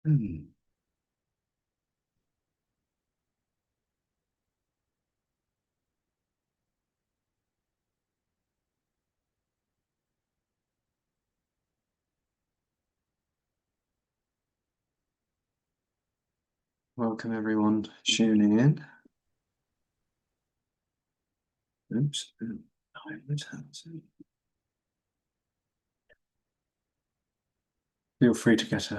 Hmm. Welcome everyone tuning in. Oops. Feel free to get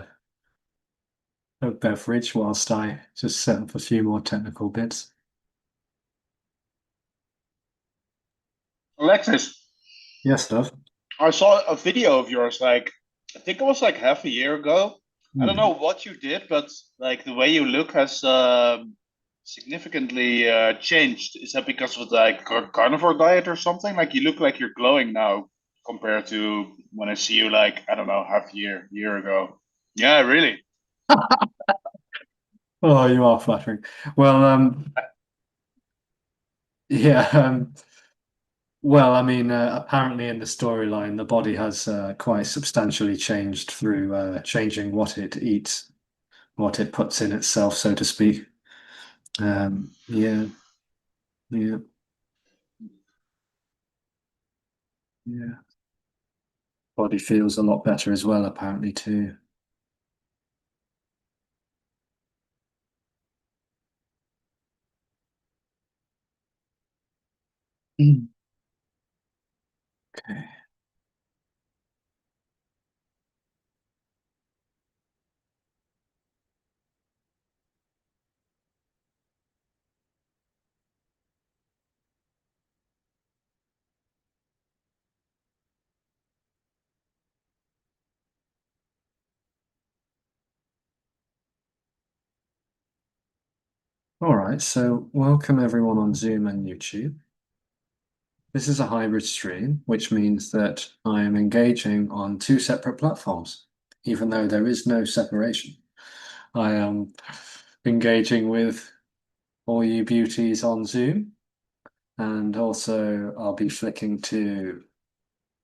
a beverage whilst I just set up a few more technical bits. Alexis, Yes, love. I saw a video of yours, like, I think it was like half a year ago. I don't know Hmm. what you did, but like the way you look has significantly changed. Is that because of like carnivore diet or something? Like you look like you're glowing now compared to when I see you like, I don't know, half year ago. Yeah, really. Oh, you are flattering. Well, yeah. Well, I mean, apparently in the storyline, the body has quite substantially changed through changing what it eats, what it puts in itself, so to speak. Yeah, yeah, yeah. Body feels a lot better as well, apparently too. Mm. Okay. All right. So, welcome everyone on Zoom and YouTube. This is a hybrid stream, which means that I am engaging on two separate platforms, even though there is no separation. I am engaging with all you beauties on Zoom, and also I'll be flicking to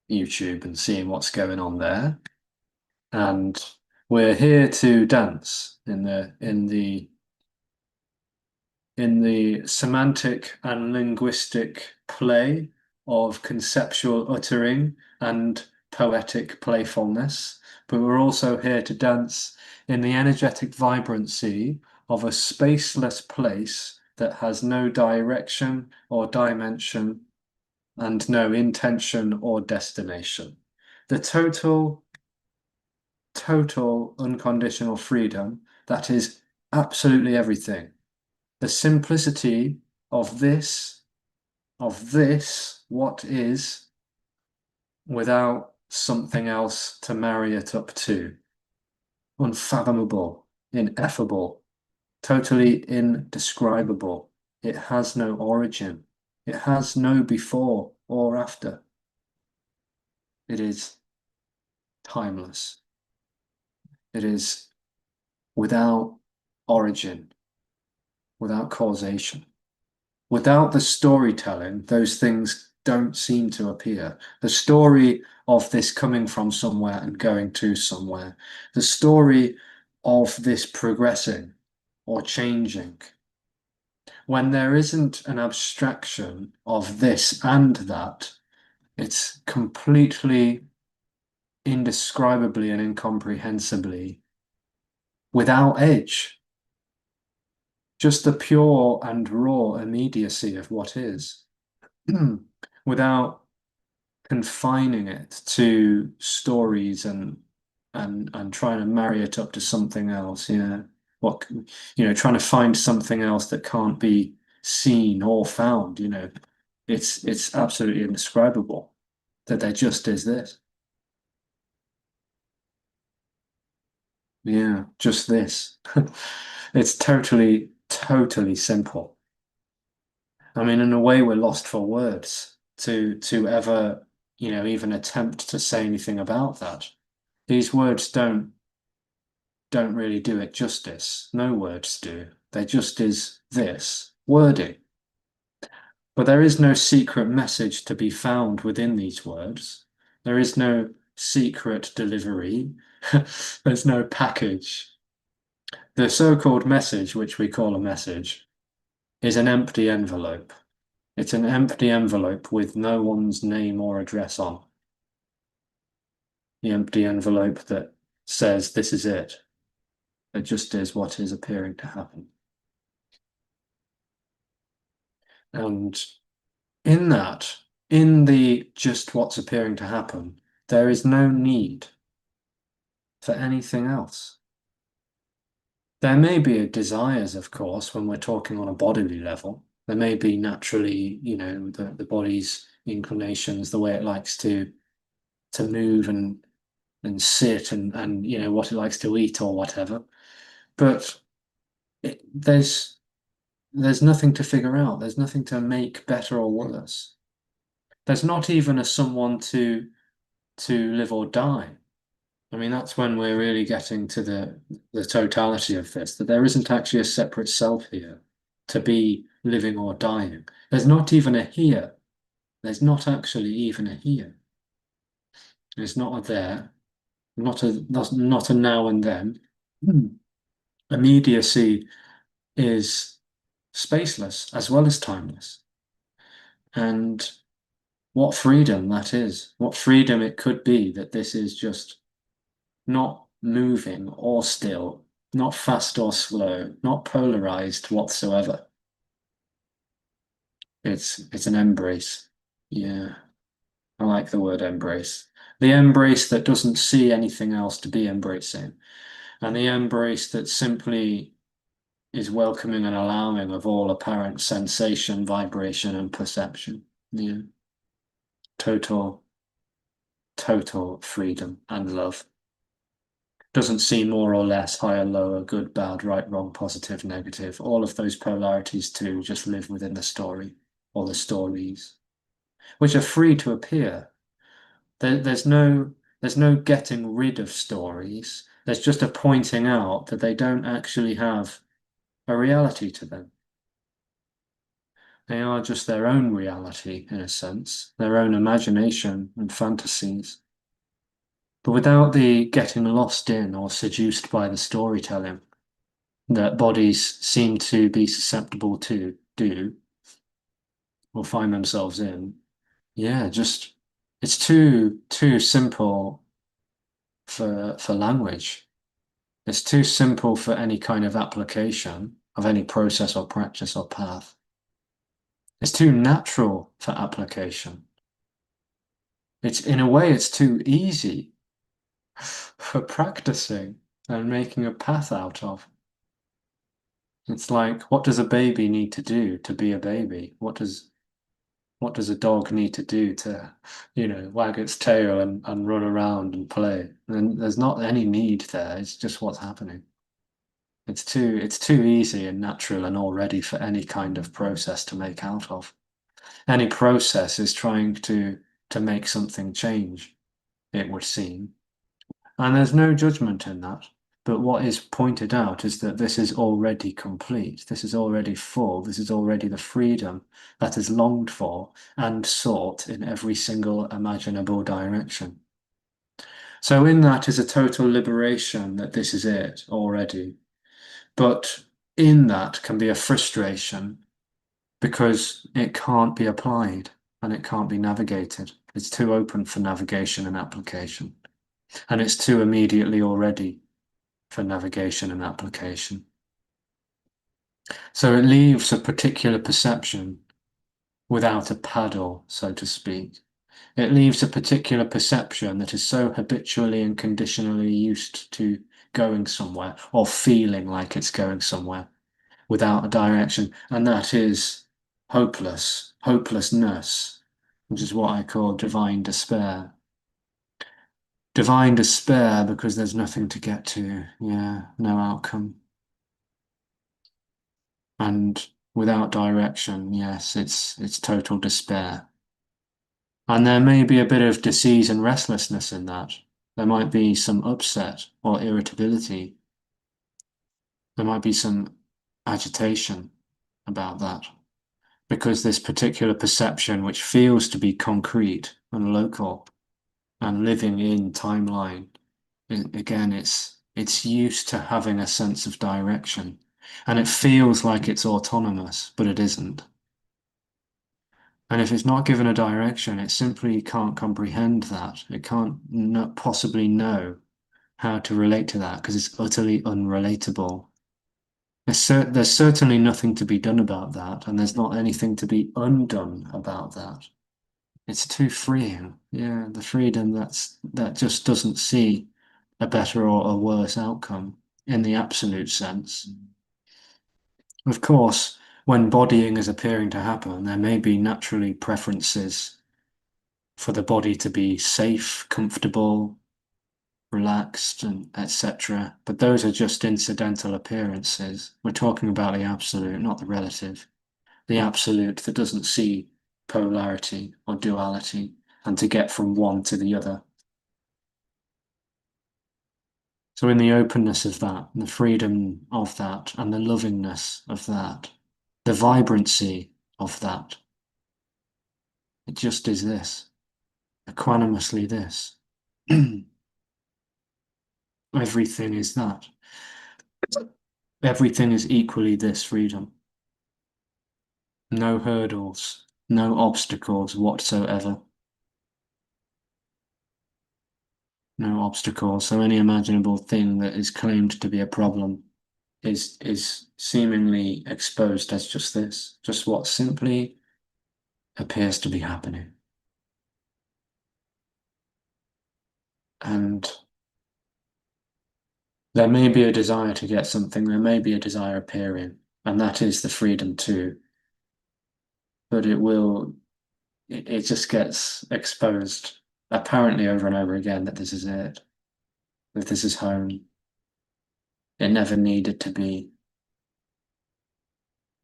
YouTube and seeing what's going on there. And we're here to dance in the semantic and linguistic play of conceptual uttering and poetic playfulness, but we're also here to dance in the energetic vibrancy of a spaceless place that has no direction or dimension and no intention or destination. The total unconditional freedom that is absolutely everything. The simplicity of this, what is, without something else to marry it up to. Unfathomable, ineffable, totally indescribable. It has no origin. It has no before or after. It is timeless. It is without origin, without causation. Without the storytelling, those things don't seem to appear. The story of this coming from somewhere and going to somewhere, the story of this progressing or changing, when there isn't an abstraction of this and that, it's completely indescribably and incomprehensibly without edge, just the pure and raw immediacy of what is, without confining it to stories and trying to marry it up to something else. What trying to find something else that can't be seen or found. It's absolutely indescribable that there just is this. Yeah, just this. It's totally simple. I mean, in a way, we're lost for words to ever, even attempt to say anything about that. These words don't really do it justice. No words do. They just is this wording. But there is no secret message to be found within these words. There is no secret delivery. There's no package. The so-called message, which we call a message, is an empty envelope. It's an empty envelope with no one's name or address on. The empty envelope that says this is it. It just is what is appearing to happen. And in that, in the just what's appearing to happen, there is no need for anything else. There may be desires, of course, when we're talking on a bodily level. There may be naturally, the body's inclinations, the way it likes to move and sit and what it likes to eat or whatever. But there's nothing to figure out. There's nothing to make better or worse. There's not even a someone to live or die. I mean, that's when we're really getting to the totality of this, that there isn't actually a separate self here to be living or dying. There's not even a here. There's not actually even a here. There's not a there, not a now and then. Hmm. Immediacy is spaceless as well as timeless. And what freedom that is, what freedom it could be that this is just not moving or still, not fast or slow, not polarized whatsoever. It's an embrace. Yeah, I like the word embrace. The embrace that doesn't see anything else to be embracing, and the embrace that simply is welcoming and allowing of all apparent sensation, vibration, and perception. Yeah, total, total freedom and love. Doesn't see more or less, higher, lower, good, bad, right, wrong, positive, negative. All of those polarities too just live within the story or the stories, which are free to appear. There's no getting rid of stories. There's just a pointing out that they don't actually have a reality to them. They are just their own reality, in a sense, their own imagination and fantasies. But without the getting lost in or seduced by the storytelling that bodies seem to be susceptible to do or find themselves in, yeah, just it's too simple for language. It's too simple for any kind of application of any process or practice or path. It's too natural for application. It's in a way it's too easy for practicing and making a path out of. It's like, what does a baby need to do to be a baby? What does a dog need to do to, wag its tail and run around and play? And there's not any need there. It's just what's happening. It's too easy and natural and all ready for any kind of process to make out of. Any process is trying to make something change, it would seem. And there's no judgment in that. But what is pointed out is that this is already complete. This is already full. This is already the freedom that is longed for and sought in every single imaginable direction. So in that is a total liberation that this is it already. But in that can be a frustration because it can't be applied and it can't be navigated. It's too open for navigation and application. And it's too immediately already for navigation and application. So it leaves a particular perception without a paddle, so to speak. It leaves a particular perception that is so habitually and conditionally used to going somewhere or feeling like it's going somewhere without a direction. And that is hopelessness, which is what I call divine despair. Divine despair because there's nothing to get to. Yeah, no outcome. And without direction, yes, it's total despair. And there may be a bit of disease and restlessness in that. There might be some upset or irritability. There might be some agitation about that. Because this particular perception, which feels to be concrete and local and living in timeline, again, It's used to having a sense of direction. And it feels like it's autonomous, but it isn't. And if it's not given a direction, it simply can't comprehend that. It can't not possibly know how to relate to that because it's utterly unrelatable. There's certainly nothing to be done about that, and there's not anything to be undone about that. It's too freeing. Yeah, the freedom that just doesn't see a better or a worse outcome in the absolute sense. Of course, when bodying is appearing to happen, there may be naturally preferences for the body to be safe, comfortable, relaxed, and etc. But those are just incidental appearances. We're talking about the absolute, not the relative. The absolute that doesn't see polarity or duality and to get from one to the other. So, in the openness of that, the freedom of that, and the lovingness of that, the vibrancy of that, it just is this, equanimously this. Everything is that. Everything is equally this freedom. No hurdles, no obstacles whatsoever. No obstacles. So any imaginable thing that is claimed to be a problem is seemingly exposed as just this, just what simply appears to be happening. And there may be a desire to get something, there may be a desire appearing, and that is the freedom too. But it just gets exposed apparently over and over again that this is it, that this is home. It never needed to be,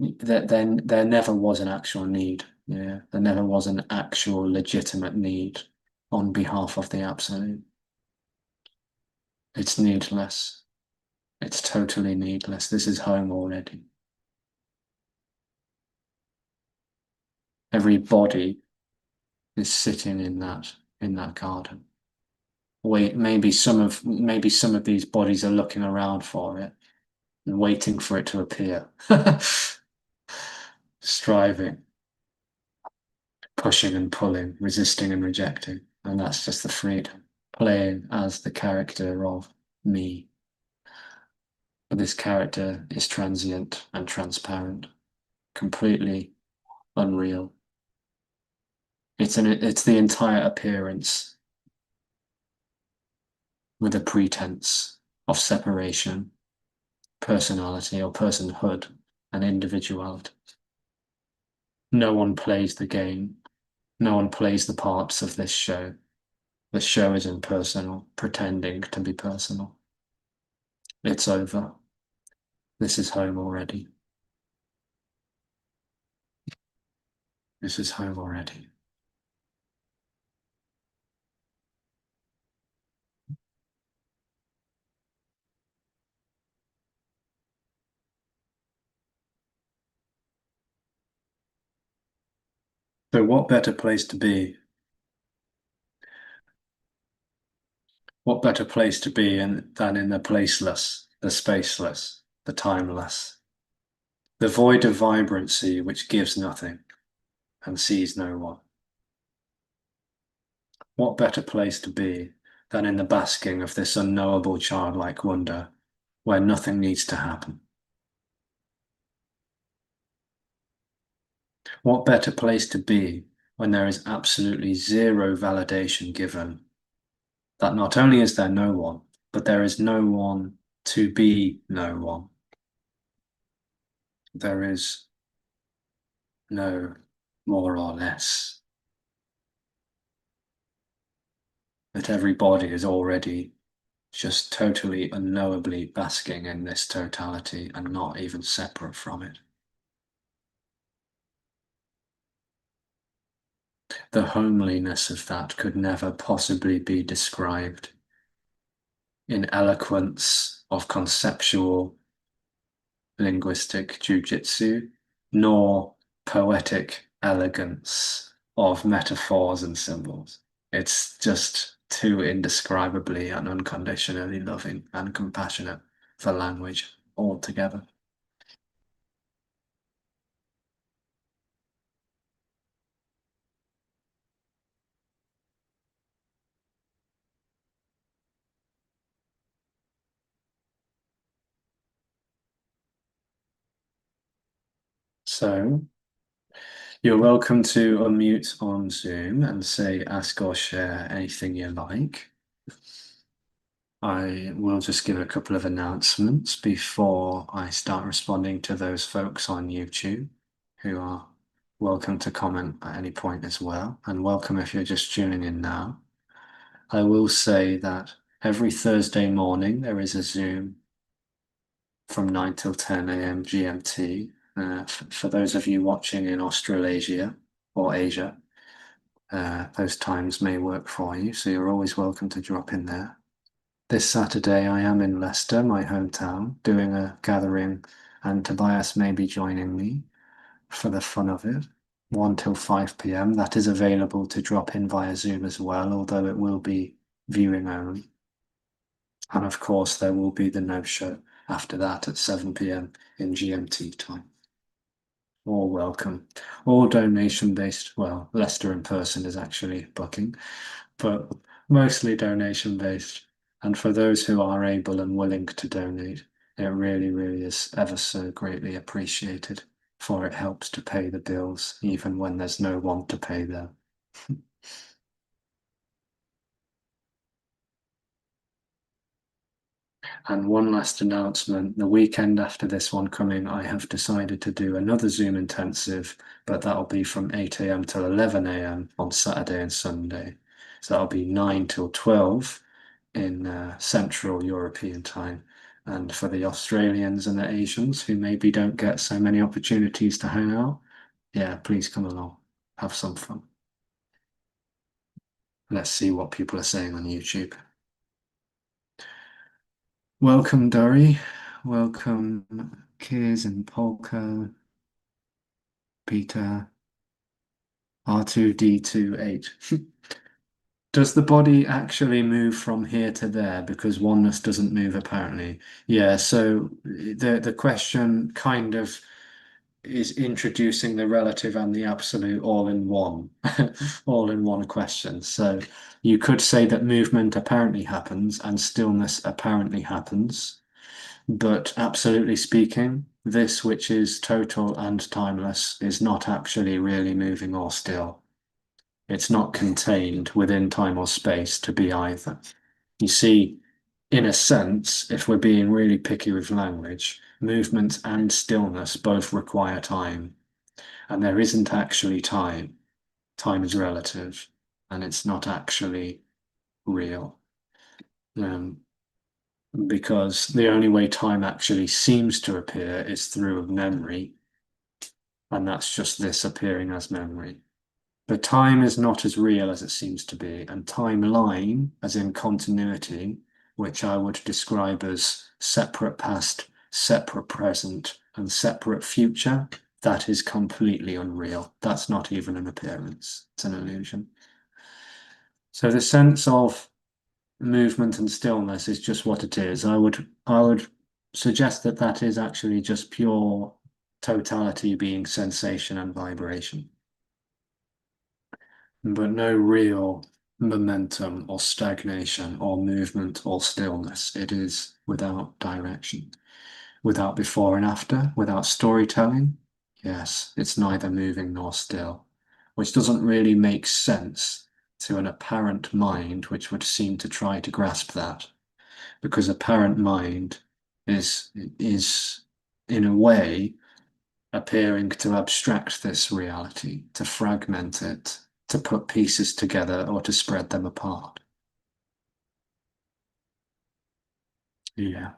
that there never was an actual need. Yeah, there never was an actual legitimate need on behalf of the absolute. It's needless. It's totally needless. This is home already. Every body is sitting in that garden. Wait, maybe some of these bodies are looking around for it and waiting for it to appear. Striving, pushing and pulling, resisting and rejecting. And that's just the freedom, playing as the character of me. But this character is transient and transparent, completely unreal. It's the entire appearance with a pretense of separation, personality or personhood, and individuality. No one plays the game. No one plays the parts of this show. The show is impersonal, pretending to be personal. It's over. This is home already. This is home already. So what better place to be? What better place to be than in the placeless, the spaceless, the timeless, the void of vibrancy which gives nothing and sees no one? What better place to be than in the basking of this unknowable childlike wonder where nothing needs to happen? What better place to be when there is absolutely zero validation given that not only is there no one, but there is no one to be no one. There is no more or less. That everybody is already just totally unknowably basking in this totality and not even separate from it. The homeliness of that could never possibly be described in eloquence of conceptual linguistic jujitsu, nor poetic elegance of metaphors and symbols. It's just too indescribably and unconditionally loving and compassionate for language altogether. So you're welcome to unmute on Zoom and say, ask or share anything you like. I will just give a couple of announcements before I start responding to those folks on YouTube who are welcome to comment at any point as well, and welcome if you're just tuning in now. I will say that every Thursday morning there is a Zoom from 9 till 10 a.m. GMT. For those of you watching in Australasia or Asia, those times may work for you, so you're always welcome to drop in there. This Saturday I am in Leicester, my hometown, doing a gathering, and Tobias may be joining me for the fun of it. 1 till 5 p.m. That is available to drop in via Zoom as well, although it will be viewing only. And of course, there will be the no-show after that at 7 p.m. in GMT time. All welcome. All donation-based. Well, Leicester in person is actually booking, but mostly donation-based. And for those who are able and willing to donate, it really, really is ever so greatly appreciated, for it helps to pay the bills, even when there's no one to pay them. And one last announcement, the weekend after this one coming, I have decided to do another Zoom intensive, but that'll be from 8 a.m. till 11 a.m. on Saturday and Sunday. So that'll be 9 till 12 in Central European time. And for the Australians and the Asians who maybe don't get so many opportunities to hang out, yeah, please come along, have some fun. Let's see what people are saying on YouTube. Welcome, Dory. Welcome, Kiz and Polka, Peter, R2D28. Does the body actually move from here to there? Because oneness doesn't move, apparently. Yeah, so the question kind of is introducing the relative and the absolute all in one, all in one question. So you could say that movement apparently happens and stillness apparently happens. But absolutely speaking, this which is total and timeless is not actually really moving or still. It's not contained within time or space to be either. You see, in a sense, if we're being really picky with language, movement and stillness both require time. And there isn't actually time. Time is relative, and it's not actually real. Um, because the only way time actually seems to appear is through memory, and that's just this appearing as memory. But time is not as real as it seems to be, and timeline, as in continuity, which I would describe as separate past, separate present, and separate future, that is completely unreal. That's not even an appearance, it's an illusion. So the sense of movement and stillness is just what it is. I would suggest that that is actually just pure totality being sensation and vibration, but no real momentum or stagnation or movement or stillness. It is without direction, without before and after, without storytelling. Yes, it's neither moving nor still, which doesn't really make sense to an apparent mind, which would seem to try to grasp that, because apparent mind is in a way appearing to abstract this reality, to fragment it, to put pieces together or to spread them apart. Yeah.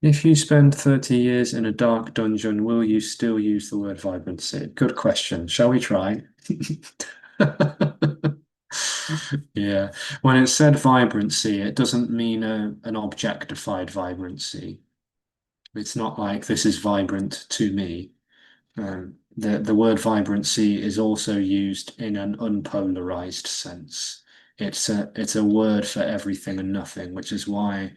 If you spend 30 years in a dark dungeon, will you still use the word vibrancy? Good question. Shall we try? Yeah. When it said vibrancy, it doesn't mean an objectified vibrancy. It's not like this is vibrant to me. The word vibrancy is also used in an unpolarized sense. It's a word for everything and nothing, which is why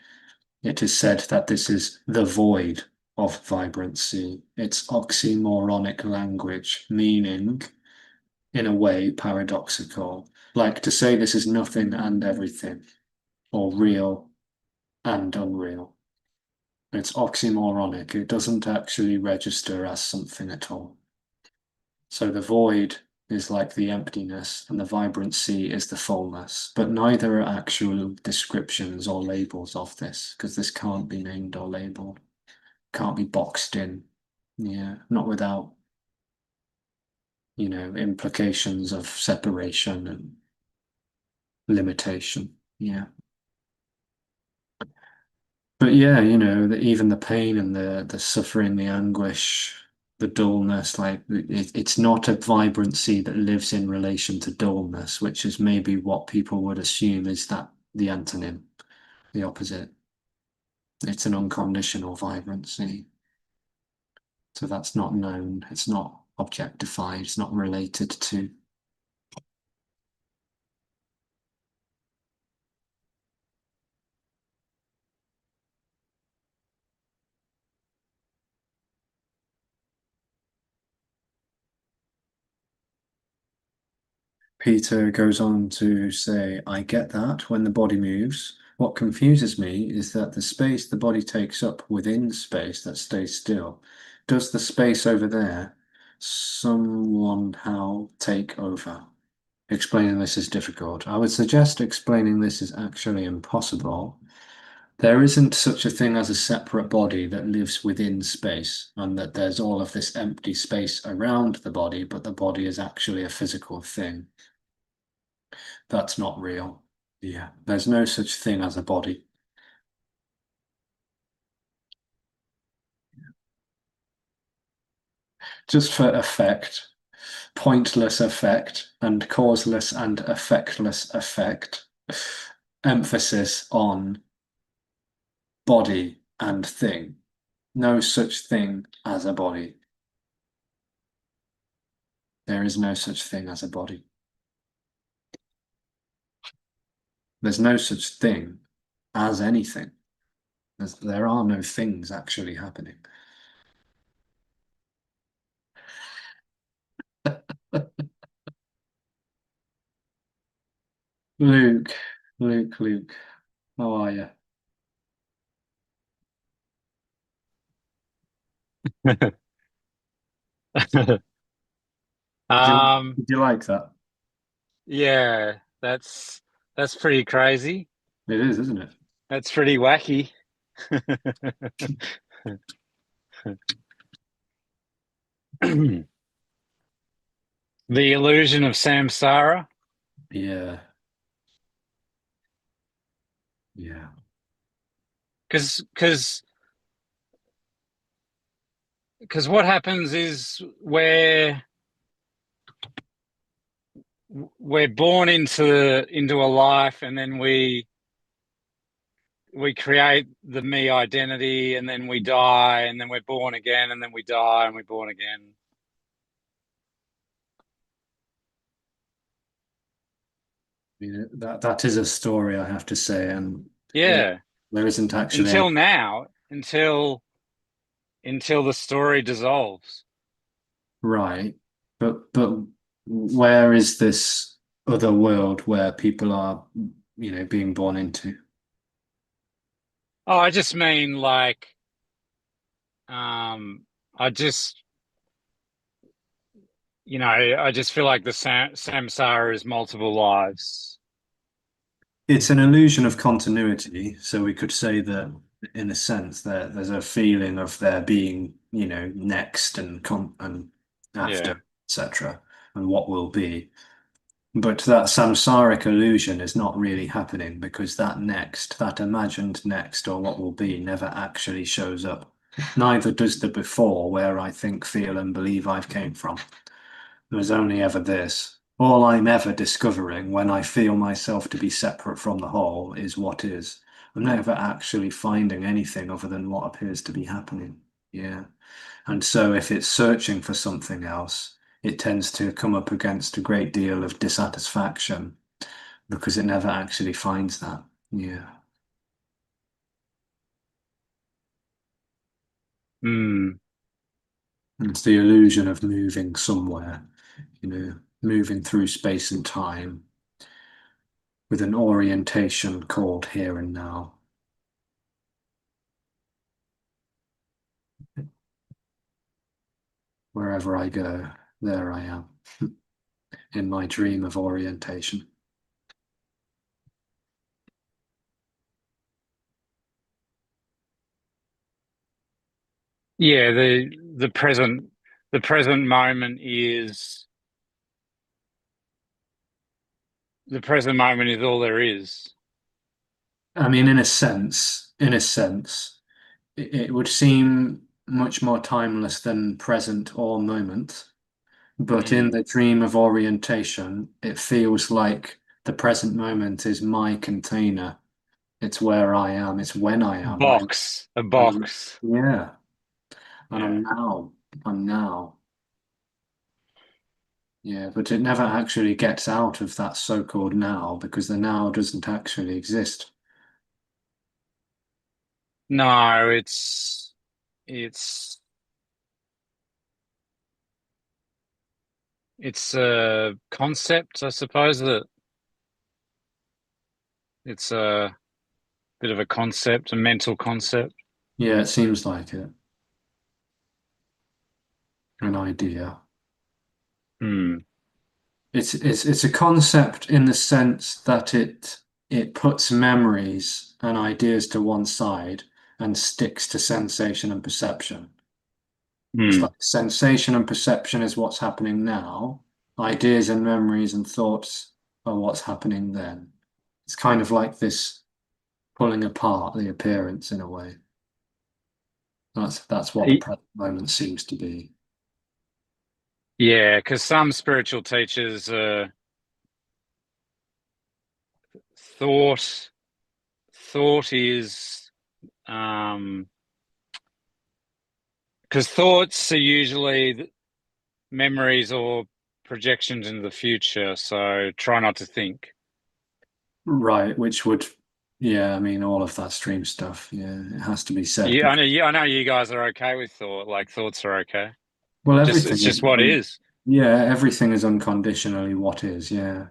it is said that this is the void of vibrancy. It's oxymoronic language, meaning, in a way, paradoxical. Like to say this is nothing and everything, or real and unreal. It's oxymoronic. It doesn't actually register as something at all. So the void is like the emptiness, and the vibrancy is the fullness. But neither are actual descriptions or labels of this, because this can't be named or labeled, can't be boxed in. Yeah, not without, implications of separation and limitation. Yeah. But yeah, even the pain and the suffering, the anguish, the dullness, like it's not a vibrancy that lives in relation to dullness, which is maybe what people would assume is that the antonym, the opposite. It's an unconditional vibrancy. So that's not known, it's not objectified, it's not related to. Peter goes on to say, I get that when the body moves. What confuses me is that the space the body takes up within space that stays still, does the space over there somehow take over? Explaining this is difficult. I would suggest explaining this is actually impossible. There isn't such a thing as a separate body that lives within space, and that there's all of this empty space around the body, but the body is actually a physical thing. That's not real. Yeah, there's no such thing as a body. Just for effect, pointless effect, and causeless and effectless effect. Emphasis on body and thing. No such thing as a body. There is no such thing as a body. There's no such thing as anything. There are no things actually happening. Luke, Luke, how are you? Did you, Um, did you like that? yeah, that's pretty crazy. It is, isn't it? That's pretty wacky. The illusion of samsara, Yeah, yeah. because what happens is we're born into a life, and then we create the me identity, and then we die, and then we're born again, and then we die, and we're born again. That is a story, I have to say, and yeah, Yeah, there isn't actually any until now, until the story dissolves. right. But where is this other world where people are, being born into? Oh, I just mean like, um, I just, I just feel like the samsara is multiple lives. It's an illusion of continuity, so we could say that in a sense that there's a feeling of there being, next and Yeah. after, etc., and what will be. But that samsaric illusion is not really happening because that next, that imagined next or what will be never actually shows up. Neither does the before, where I think, feel, and believe I've came from. There's only ever this. All I'm ever discovering when I feel myself to be separate from the whole is what is. I'm never actually finding anything other than what appears to be happening. Yeah. And so if it's searching for something else, it tends to come up against a great deal of dissatisfaction because it never actually finds that. Yeah. Hmm. It's the illusion of moving somewhere, moving through space and time with an orientation called here and now. Wherever I go, there I am in my dream of orientation. Yeah, the present moment is the present moment is all there is. I mean, in a sense, it would seem much more timeless than present or moment. But in Mm. the dream of orientation, it feels like the present moment is my container. It's where I am. It's when I am. A I'm, box. yeah, and Yeah. I'm now. Yeah, but it never actually gets out of that so-called now because the now doesn't actually exist. No, it's it's a concept, I suppose that it's a bit of a concept, a mental concept. Yeah, it seems like it. An idea. Hmm. It's a concept in the sense that it puts memories and ideas to one side and sticks to sensation and perception. It's Hmm. like sensation and perception is what's happening now. Ideas and memories and thoughts are what's happening then. It's kind of like this pulling apart the appearance in a way. That's what the present moment seems to be. Yeah, because some spiritual teachers thought thought is because thoughts are usually memories or projections into the future, so try not to think. Right, which would, yeah, I mean, all of that stream stuff, yeah, it has to be said Yeah, because, I know you guys are okay with thought, like thoughts are okay. well, Just it's everything is, just what is. yeah, everything is unconditionally what is, yeah,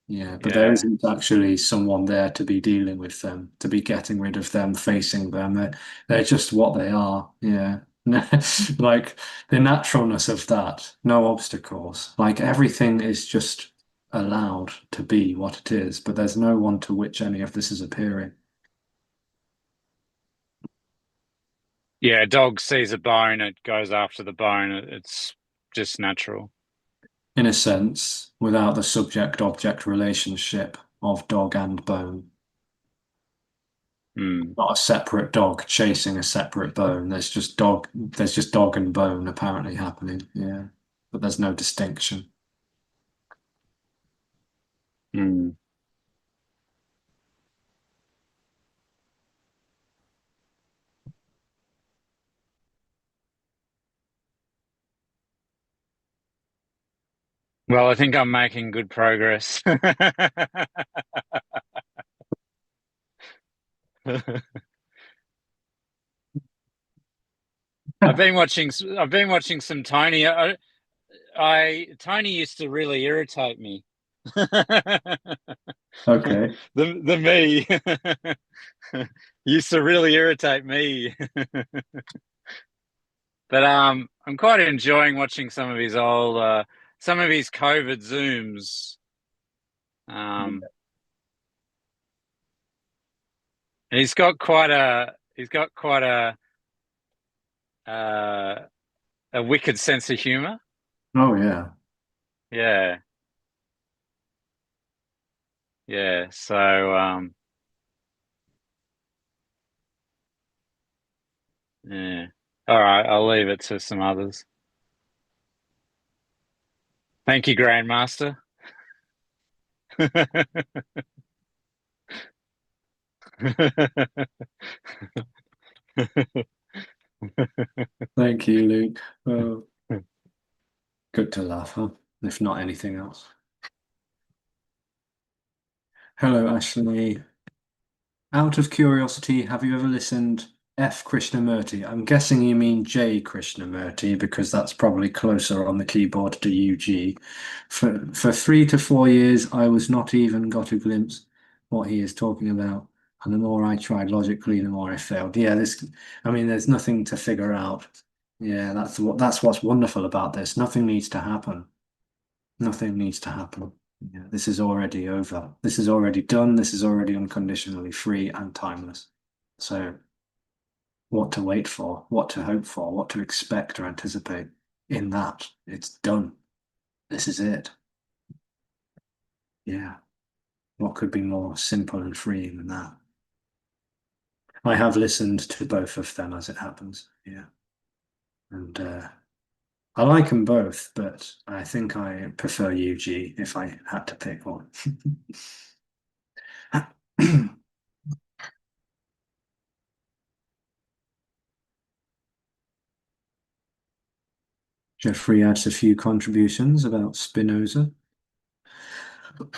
yeah, but there Yeah. isn't actually someone there to be dealing with them, to be getting rid of them, facing them. They're just what they are, yeah. Like the naturalness of that, no obstacles. Like everything is just allowed to be what it is, but there's no one to which any of this is appearing. Yeah, a dog sees a bone, it goes after the bone. It's just natural. In a sense, without the subject-object relationship of dog and bone. Hmm. Not a separate dog chasing a separate bone. There's just dog and bone apparently happening. Yeah. But there's no distinction. Hmm. Well, I think I'm making good progress. I've been watching some Tony. Tony used to really irritate me. Okay. The me used to really irritate me. But I'm quite enjoying watching some of his COVID Zooms. Um, and he's got quite uh, a wicked sense of humor. Oh yeah. Yeah, yeah. So yeah. All right, I'll leave it to some others. Thank you, Grandmaster. Thank you, Luke. Oh, good to laugh, huh? If not anything else. Hello, Ashley. Out of curiosity, have you ever listened F. Krishnamurti? I'm guessing you mean J. Krishnamurti because that's probably closer on the keyboard to UG. For 3 to 4 years, I was not even got a glimpse what he is talking about. And the more I tried logically, the more I failed. Yeah, I mean, there's nothing to figure out. Yeah, that's what's wonderful about this. Nothing needs to happen. Nothing needs to happen. Yeah, this is already over. This is already done. This is already unconditionally free and timeless. So, what to wait for, what to hope for, what to expect or anticipate in that? It's done. This is it. Yeah. What could be more simple and freeing than that? I have listened to both of them as it happens. Yeah. And I like them both, but I think I prefer UG if I had to pick one. Jeffrey adds a few contributions about Spinoza.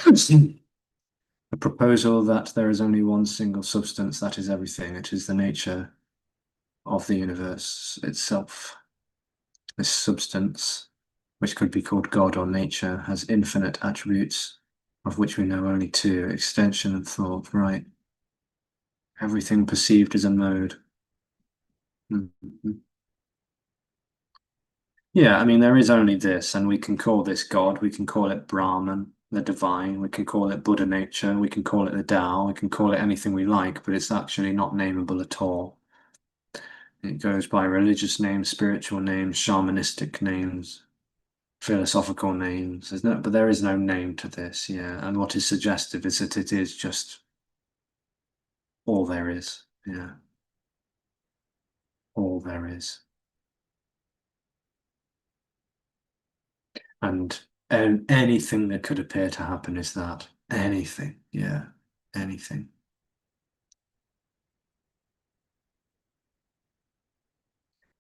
The proposal that there is only one single substance that is everything. It is the nature of the universe itself. This substance, which could be called God or nature, has infinite attributes, of which we know only two, extension and thought. Right. Everything perceived is a mode. Mhm. Yeah, I mean, there is only this, and we can call this God, we can call it Brahman, the divine, we can call it Buddha nature, we can call it the Tao, we can call it anything we like, but it's actually not nameable at all. It goes by religious names, spiritual names, shamanistic names, philosophical names. But there is no name to this, yeah. And what is suggestive is that it is just all there is, yeah. All there is. And anything that could appear to happen is that. Anything, yeah. Anything.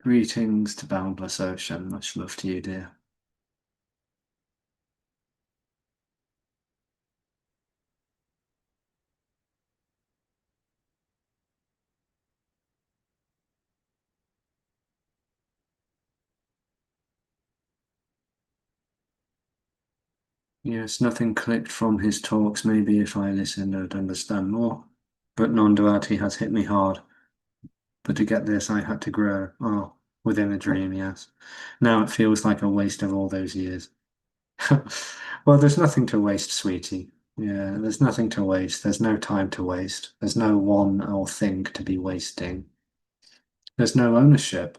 Greetings to Boundless Ocean. Much love to you, dear. Yes, nothing clicked from his talks. Maybe if I listened, I'd understand more. But non-duality has hit me hard. But to get this, I had to grow. Oh, within a dream, yes. Now it feels like a waste of all those years. Well, there's nothing to waste, sweetie. Yeah, there's nothing to waste. There's no time to waste. There's no one or thing to be wasting. There's no ownership.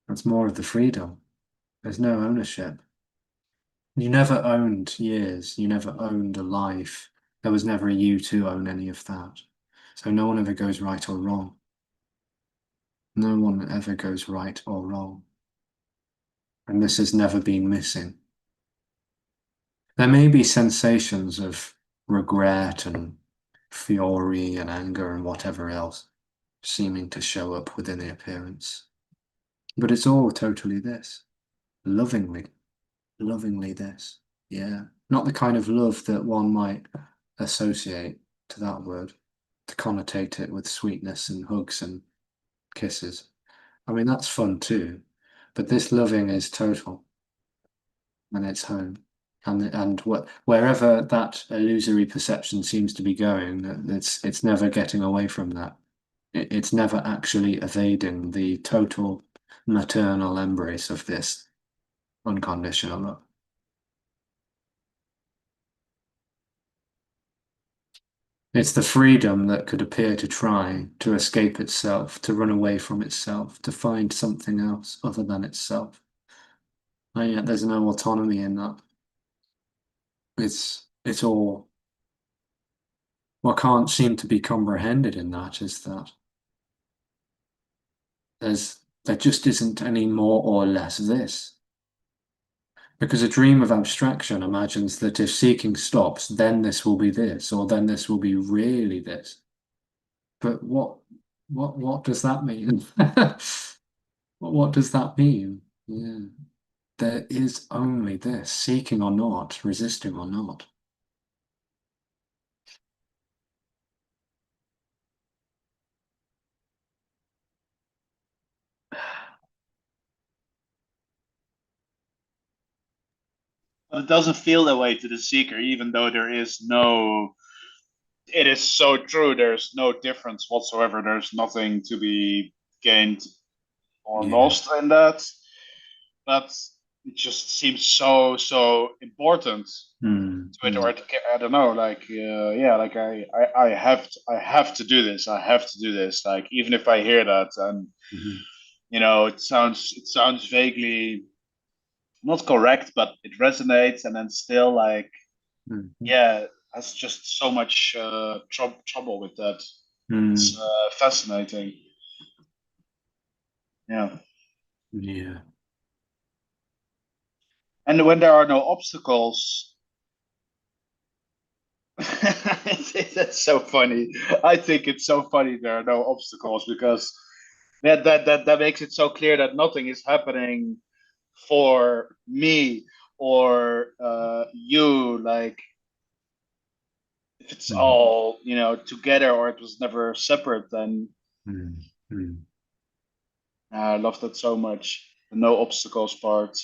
That's more of the freedom. There's no ownership. You never owned years. You never owned a life. There was never a you to own any of that. So no one ever goes right or wrong. No one ever goes right or wrong. And this has never been missing. There may be sensations of regret and fury and anger and whatever else seeming to show up within the appearance. But it's all totally this. Lovingly, lovingly this. Yeah. Not the kind of love that one might associate to that word, to connotate it with sweetness and hugs and kisses. I mean, that's fun too. But this loving is total and it's home. And wherever that illusory perception seems to be going, it's never getting away from that. It's never actually evading the total maternal embrace of this unconditional love. It's the freedom that could appear to try to escape itself, to run away from itself, to find something else other than itself. And yet there's no autonomy in that. It's all what can't seem to be comprehended in that is that there just isn't any more or less this. Because a dream of abstraction imagines that if seeking stops, then this will be this, or then this will be really this. But what does that mean? What does that mean? Yeah. There is only this, seeking or not, resisting or not. But it doesn't feel that way to the seeker, even though there is no. It is so true. There's no difference whatsoever. There's nothing to be gained or Yeah. lost in that. But it just seems so important Mm, to it, or mm, I don't know, like yeah, like I have to do this. I have to do this. Like even if I hear that, and mhm, it sounds vaguely not correct, but it resonates, and then still like mm, yeah, has just so much trouble with that. It's mm, fascinating. Yeah, yeah. and when there are no obstacles, that's so funny. I think it's so funny there are no obstacles because that makes it so clear that nothing is happening for me or you. Like if it's Mm, all together or it was never separate, then mm, mm. I love that so much. The no obstacles part.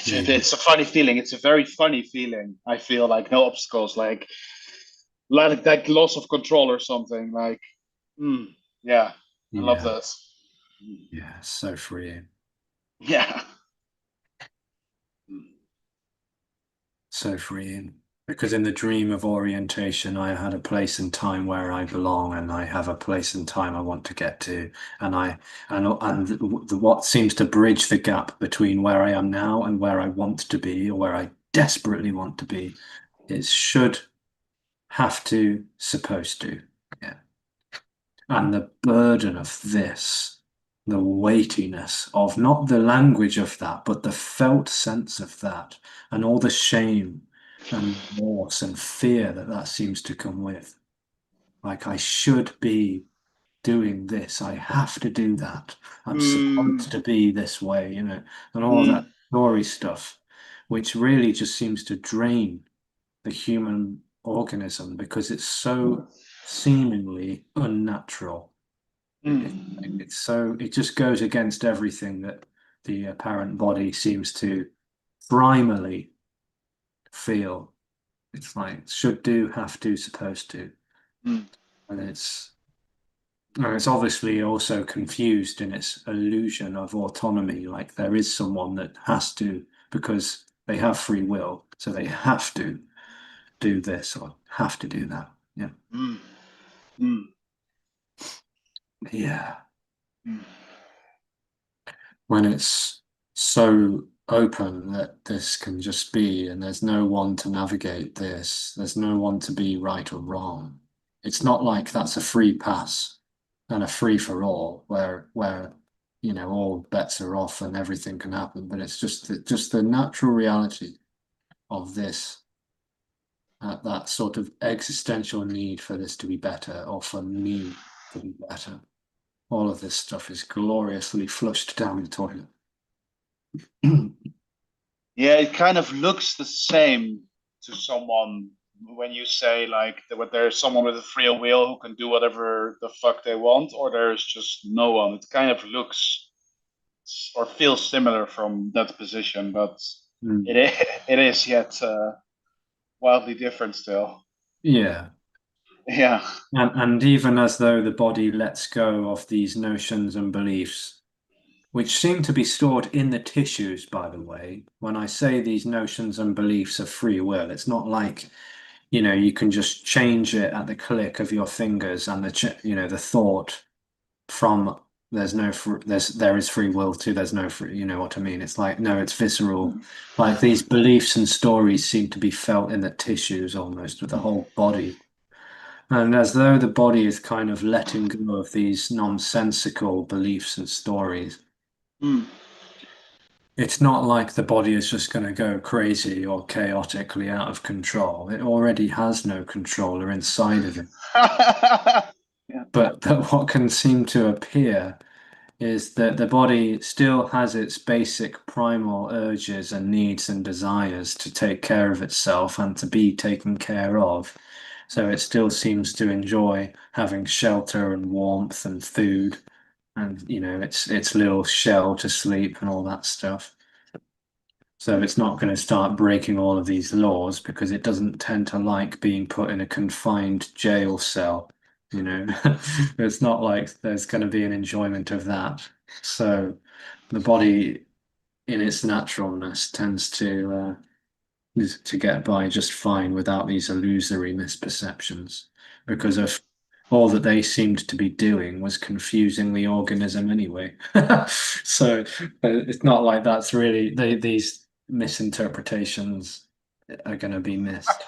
Yeah. It's a funny feeling. It's a very funny feeling. I feel like no obstacles, like that loss of control or something. Like, yeah, I love Yeah. that. Yeah. So freeing. Yeah. So freeing. Because in the dream of orientation, I had a place and time where I belong, and I have a place and time I want to get to, and what seems to bridge the gap between where I am now and where I want to be, or where I desperately want to be, is should, have to, supposed to. Yeah. And the burden of this, the weightiness of not the language of that, but the felt sense of that, and all the shame and remorse and fear that that seems to come with. Like, I should be doing this, I have to do that, I'm supposed Mm, to be this way, and all of that mm, story stuff, which really just seems to drain the human organism because it's so seemingly unnatural. mm, It just goes against everything that the apparent body seems to primally feel. It's like should do, have to, supposed to. mm, And it's obviously also confused in its illusion of autonomy. Like there is someone that has to because they have free will, so they have to do this or have to do that. Yeah. mm, mm, Yeah. mm, When it's so open that this can just be, and there's no one to navigate this, there's no one to be right or wrong. It's not like that's a free pass and a free for all where all bets are off and everything can happen, but it's just the natural reality of this, that sort of existential need for this to be better or for me to be better. All of this stuff is gloriously flushed down the toilet. yeah, it kind of looks the same to someone when you say like that there's someone with a free will who can do whatever the fuck they want, or there's just no one. It kind of looks or feels similar from that position, but Mm. it is yet wildly different still. Yeah. Yeah. And even as though the body lets go of these notions and beliefs, which seem to be stored in the tissues, by the way. When I say these notions and beliefs of free will, it's not like, you can just change it at the click of your fingers and the thought from there is free will to there's no free, you know what I mean? It's like, no, it's visceral. Like these beliefs and stories seem to be felt in the tissues almost with the whole body. And as though the body is kind of letting go of these nonsensical beliefs and stories. Mm. It's not like the body is just going to go crazy or chaotically out of control. It already has no controller inside of it. Yeah. But what can seem to appear is that the body still has its basic primal urges and needs and desires to take care of itself and to be taken care of. So it still seems to enjoy having shelter and warmth and food and its little shell to sleep and all that stuff. So it's not going to start breaking all of these laws because it doesn't tend to like being put in a confined jail cell. It's not like there's going to be an enjoyment of that. So the body, in its naturalness, tends to get by just fine without these illusory misperceptions because of all that they seemed to be doing was confusing the organism anyway. So it's not like that's really these misinterpretations are going to be missed.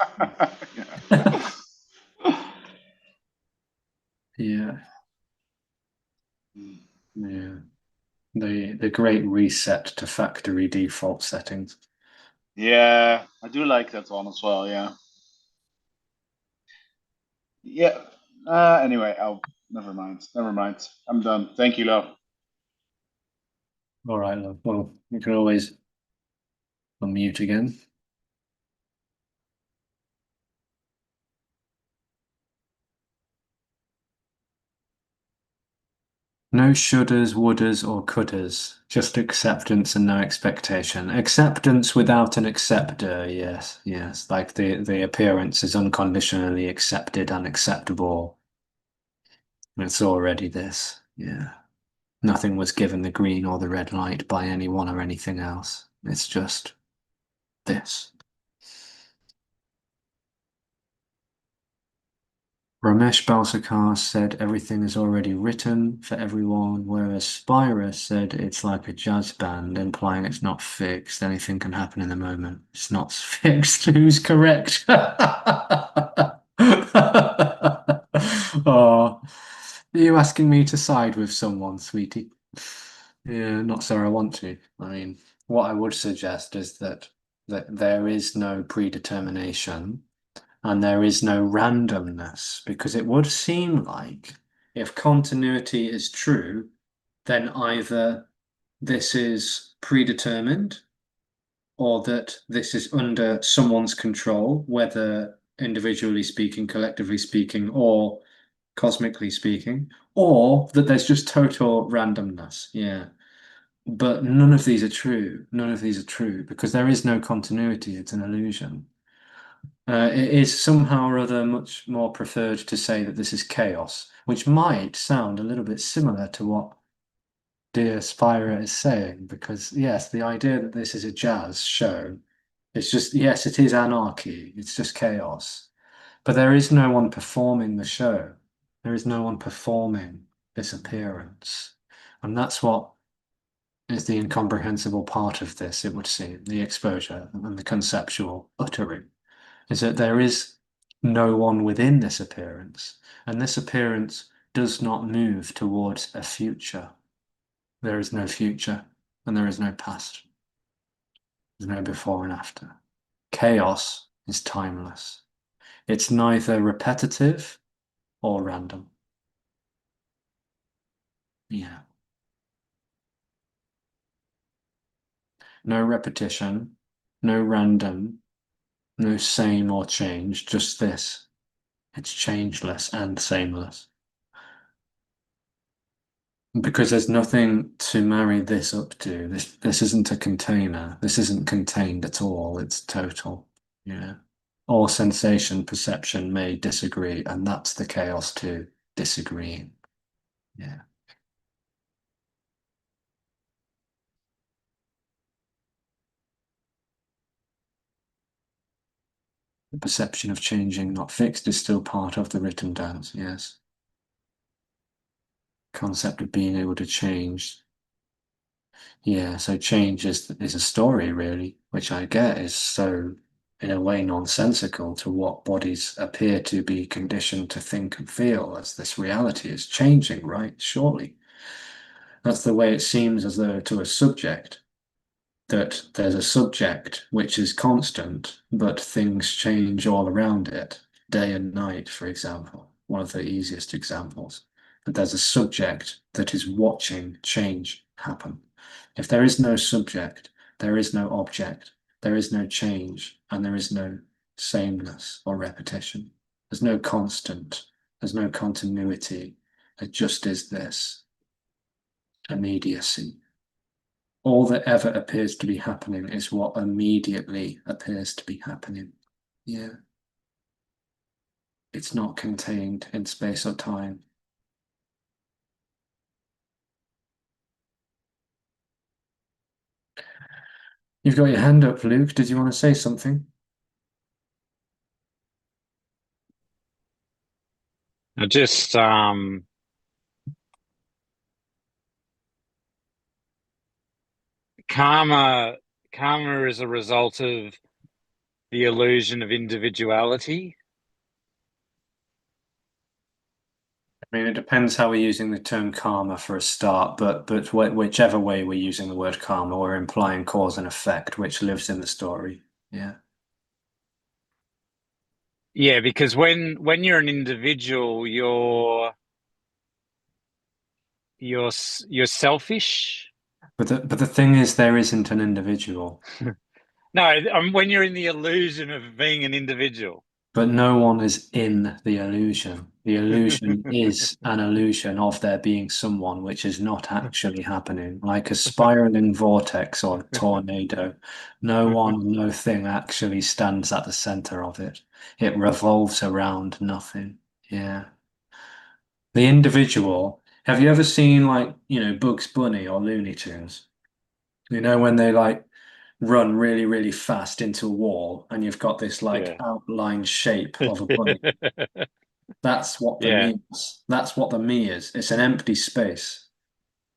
Yeah, yeah. The great reset to factory default settings. Yeah, I do like that one as well. Yeah. Yeah. Anyway, I'll never mind. Never mind. I'm done. Thank you, love. All right, love. Well, you can always unmute again. No shouldas, wouldas, or couldas. Just acceptance and no expectation. Acceptance without an acceptor. Yes, yes. Like the appearance is unconditionally accepted and acceptable. It's already this. Yeah. Nothing was given the green or the red light by anyone or anything else. It's just this. Ramesh Balsekar said everything is already written for everyone, whereas Spira said it's like a jazz band, implying it's not fixed. Anything can happen in the moment. It's not fixed. Who's correct? Oh, are you asking me to side with someone, sweetie? Yeah, not so I want to. I mean, what I would suggest is that there is no predetermination and there is no randomness, because it would seem like if continuity is true, then either this is predetermined or that this is under someone's control, whether individually speaking, collectively speaking, or cosmically speaking, or that there's just total randomness. Yeah. But none of these are true. None of these are true because there is no continuity. It's an illusion. It is somehow or other much more preferred to say that this is chaos, which might sound a little bit similar to what dear Spira is saying, because yes, the idea that this is a jazz show, it's just, yes, it is anarchy, it's just chaos. But there is no one performing the show. There is no one performing this appearance. And that's what is the incomprehensible part of this, it would seem, the exposure and the conceptual uttering, is that there is no one within this appearance, and this appearance does not move towards a future. There is no future, and there is no past. There's no before and after. Chaos is timeless. It's neither repetitive or random. Yeah. No repetition, no random, no same or change, just this. It's changeless and sameless. Because there's nothing to marry this up to. This isn't a container. This isn't contained at all. It's total. Yeah. All sensation perception may disagree, and that's the chaos too, disagreeing. Yeah. The perception of changing, not fixed, is still part of the written dance, yes. Concept of being able to change. Yeah, so change is a story really, which I get is so in a way nonsensical to what bodies appear to be conditioned to think and feel as this reality is changing, right? Surely. That's the way it seems as though to a subject. that there's a subject which is constant, but things change all around it, day and night, for example, one of the easiest examples. But there's a subject that is watching change happen. If there is no subject, there is no object, there is no change, and there is no sameness or repetition. There's no constant, there's no continuity. It just is this immediacy. All that ever appears to be happening is what immediately appears to be happening. Yeah. It's not contained in space or time. You've got your hand up, Luke. Did you want to say something? I just karma is a result of the illusion of individuality. I mean, it depends how we're using the term karma for a start, but whichever way we're using the word karma, we're implying cause and effect, which lives in the story. Yeah. Yeah, because when you're an individual, you're selfish. But the thing is, there isn't an individual. No, when you're in the illusion of being an individual. But no one is in the illusion. The illusion is an illusion of there being someone which is not actually happening, like a spiraling vortex or tornado. No one, no thing actually stands at the center of it. It revolves around nothing. Yeah. The individual. Have you ever seen like, Bugs Bunny or Looney Tunes? When they like run really, really fast into a wall and you've got this like Yeah. outline shape of a bunny. That's what the Yeah, me is. That's what the me is. It's an empty space,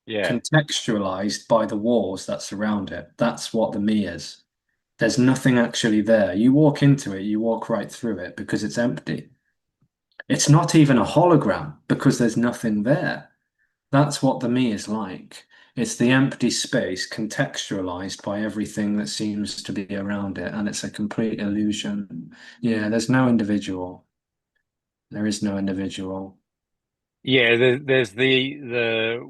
yeah, contextualized by the walls that surround it. That's what the me is. There's nothing actually there. You walk into it, you walk right through it because it's empty. It's not even a hologram because there's nothing there. That's what the me is like. It's the empty space contextualized by everything that seems to be around it, and it's a complete illusion. Yeah, there's no individual. There is no individual. yeah. There's the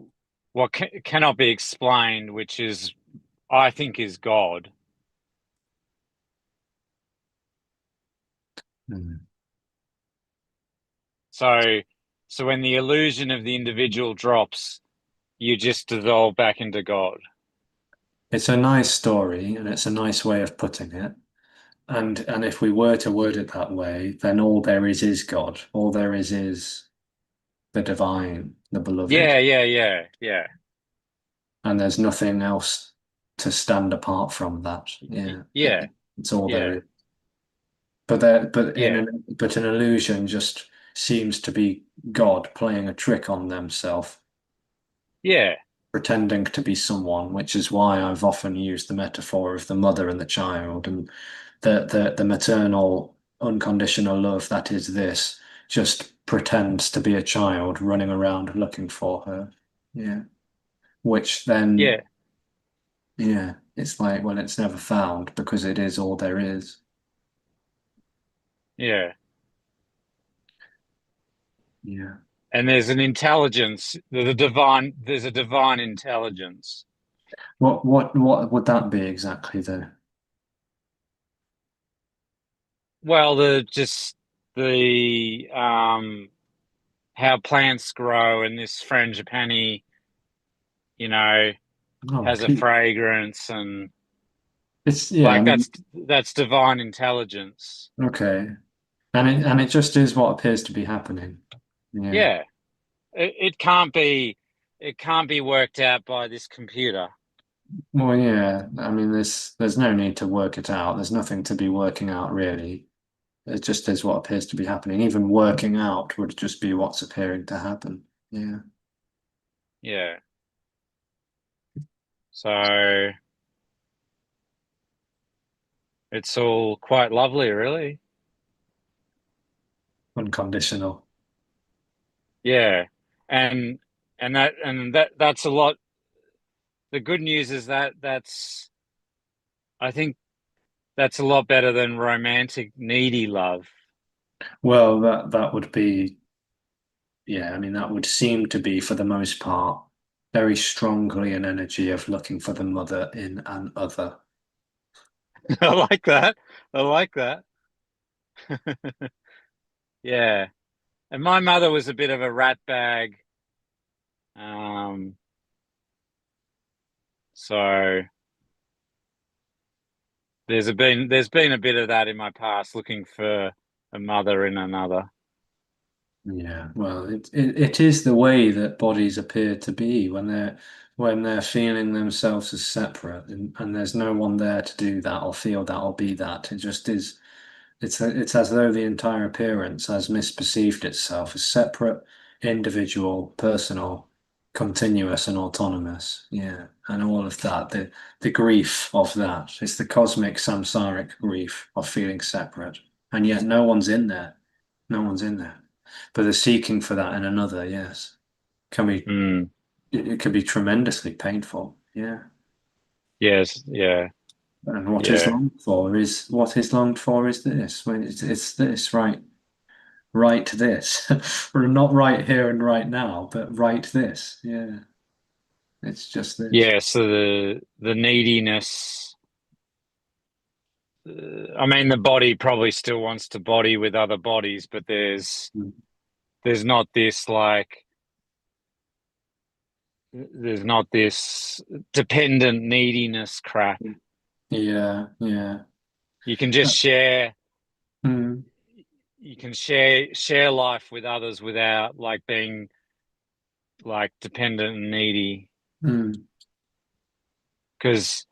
what cannot be explained, which is I think is God. Hmm. So so when the illusion of the individual drops, you just dissolve back into God. It's a nice story, and it's a nice way of putting it. And if we were to word it that way, then all there is God. All there is the divine, the beloved, Yeah, yeah, yeah, yeah, and there's nothing else to stand apart from that. Yeah, yeah, it's all there yeah, is. But yeah, an illusion just seems to be God playing a trick on themselves, yeah, pretending to be someone, which is why I've often used the metaphor of the mother and the child, and the maternal unconditional love that is this just pretends to be a child running around looking for her. Yeah. Which then, yeah, yeah, it's like, well, it's never found because it is all there is. yeah. Yeah. And there's an intelligence, there's a divine intelligence. What would that be exactly though? Well, the just the how plants grow and this frangipani, you know, Oh, has a fragrance and it's yeah, I like mean, that's divine intelligence. okay. And it just is what appears to be happening. Yeah. Yeah. It can't be worked out by this computer. Well, yeah. I mean, there's no need to work it out. There's nothing to be working out really. It just is what appears to be happening. Even working out would just be what's appearing to happen. Yeah. Yeah. So it's all quite lovely, really. Unconditional. Yeah. And that's a lot. The good news is that that's I think that's a lot better than romantic needy love. Well, that would be, yeah, I mean, that would seem to be, for the most part, very strongly an energy of looking for the mother in an other. I like that. I like that. Yeah. And my mother was a bit of a rat bag. Um, so there's been a bit of that in my past, looking for a mother in another. Yeah, well, it is the way that bodies appear to be when they're feeling themselves as separate, and there's no one there to do that or feel that or be that. It just is. It's as though the entire appearance has misperceived itself as separate, individual, personal, continuous, and autonomous. Yeah, and all of that, the grief of that, it's the cosmic samsaric grief of feeling separate, and yet no one's in there. No one's in there. But the seeking for that in another, yes, can be Mm. it can be tremendously painful. Yeah. Yes, yeah, And yeah, what is longed for is this. When it's this, right? Right this. Or not right here and right now, but right this. Yeah. It's just this. yeah. So the neediness. I mean, the body probably still wants to body with other bodies, but Mm. there's not this like there's not this dependent neediness crap. Yeah, yeah. You can just share. Mm, You can share life with others without like being like dependent and needy, mm, because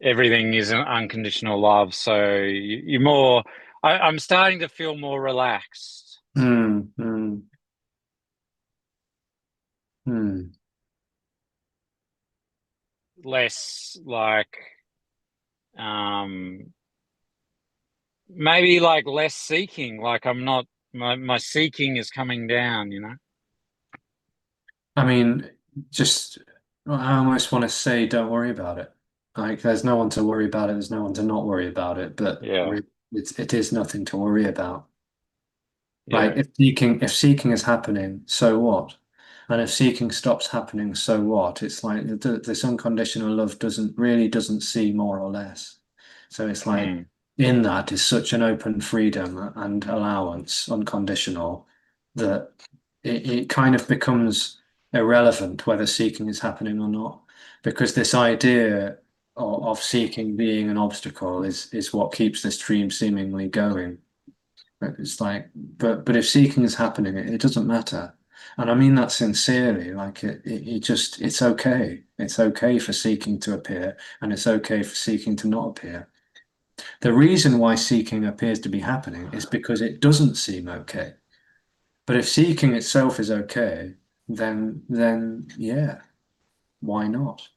everything is an unconditional love. So you're more. I'm starting to feel more relaxed, mm, mm, mm. less like um maybe like less seeking. Like I'm not my seeking is coming down, you know? I mean, just I almost want to say, don't worry about it. Like, there's no one to worry about it. There's no one to not worry about it. But Yeah, it is nothing to worry about. Like, yeah. if seeking is happening, so what? And if seeking stops happening, so what? It's like this unconditional love doesn't see more or less. So it's like Mm, in that is such an open freedom and allowance, unconditional, that it kind of becomes irrelevant whether seeking is happening or not, because this idea of seeking being an obstacle is what keeps this dream seemingly going. It's like, but if seeking is happening, it doesn't matter. And I mean that sincerely. Like it's okay. It's okay for seeking to appear, and it's okay for seeking to not appear. The reason why seeking appears to be happening is because it doesn't seem okay. But if seeking itself is okay, then yeah, why not?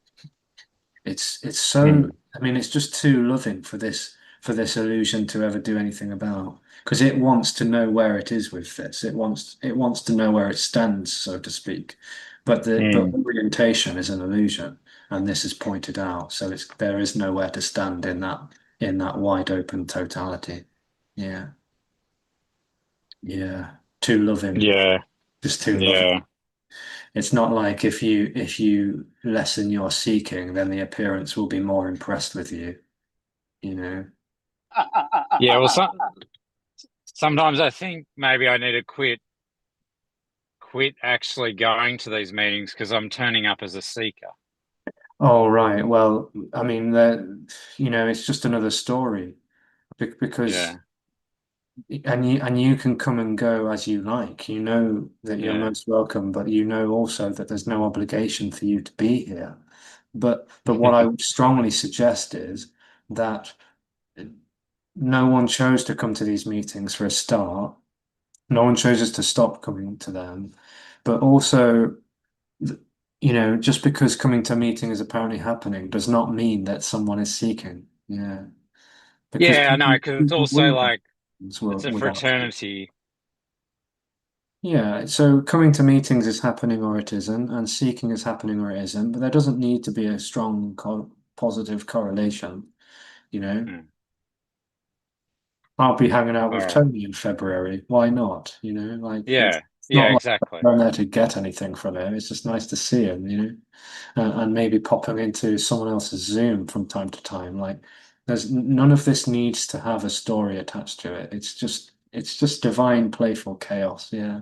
It's so mm, I mean it's just too loving for this illusion to ever do anything about, because it wants to know where it is with this. It wants to know where it stands, so to speak. But mm. orientation is an illusion, and this is pointed out. So there is nowhere to stand in that wide open totality. Yeah. Yeah. Too loving. Yeah, Just too loving. yeah. It's not like if you lessen your seeking, then the appearance will be more impressed with you, you know. Yeah, well, sometimes I think maybe I need to quit actually going to these meetings because I'm turning up as a seeker. Oh, right. Well, I mean, it's just another story because Yeah, and you can come and go as you like. You know that you're yeah. most welcome, but you know also that there's no obligation for you to be here. But what I would strongly suggest is that no one chose to come to these meetings for a start. No one chooses to stop coming to them. But also, just because coming to a meeting is apparently happening does not mean that someone is seeking. Yeah. Because Yeah, I know, because it's people also will have like things it's a without. fraternity. Yeah, so coming to meetings is happening or it isn't, and seeking is happening or it isn't, but there doesn't need to be a strong positive correlation. you know? Mm. I'll be hanging out All with right. Tony in February. Why not? You know, like it's Yeah. Yeah, not like exactly. I'm there to get anything from him. It's just nice to see him, you know, and maybe popping into someone else's Zoom from time to time. Like, there's none of this needs to have a story attached to it. It's just divine, playful chaos. Yeah.